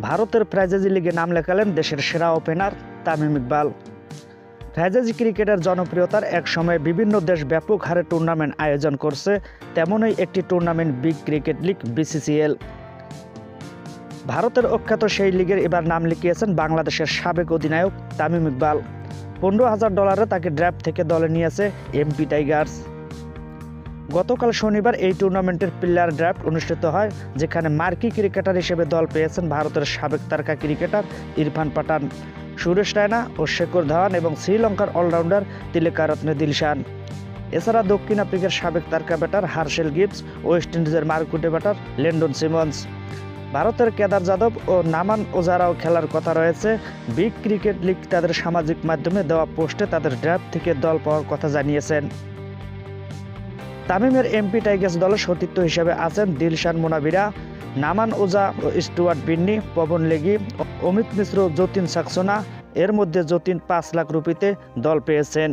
ভারতের ফ্র্যাঞ্চাইজি লিগে নাম লেখালেন দেশের সেরা ওপেনার তামিম ইকবাল। ফ্র্যাঞ্চাইজি ক্রিকেটের জনপ্রিয়তার এক সময় বিভিন্ন দেশ ব্যাপক হারে টুর্নামেন্ট আয়োজন করছে, তেমনই একটি tournament big cricket league BCCL। ভারতের অখ্যাত সেই লিগের এবার নাম লিখিয়েছেন বাংলাদেশের সাবেক অধিনায়ক তামিম ইকবাল। $15,000 তাকে ড্রাফট থেকে দলে নিয়েছে MP টাইগার্স। গতকাল শনিবার এই টুর্নামেন্টের প্লেয়ার ড্রাফট অনুষ্ঠিত হয়, যেখানে মার্কি ক্রিকেটার হিসেবে দল পেয়েছেন ভারতের সাবেক তারকা ক্রিকেটার ইরফান পাঠান, সুরেশ রায়না ও শেখর ধাওয়ান এবং শ্রীলঙ্কার অলরাউন্ডার তিলকারত্নে দিলশান। এছাড়া দক্ষিণ আফ্রিকার সাবেক তারকা ব্যাটার হার্শেল গিবস, ওয়েস্ট ইন্ডিজের মারকুটে ব্যাটার লেন্ডন সিমন্স, ভারতের কেদার যাদব ও নামান ওজারাও খেলার কথা রয়েছে। বিগ ক্রিকেট লিগ তাদের সামাজিক মাধ্যমে দেওয়া পোস্টে তাদের ড্রাফট থেকে দল পাওয়ার কথা জানিয়েছেন। তামিমের MP টাইগার্স দলের সতীর্থ হিসেবে আছেন দিলশান মুনাবিরা, নামান ওজা ও স্টুয়ার্ট বিন্নি, পবন লেগি, অমিত মিশ্র, যতীন সাক্সেনা। এর মধ্যে যতীন 5 লাখ রুপিতে দল পেয়েছেন।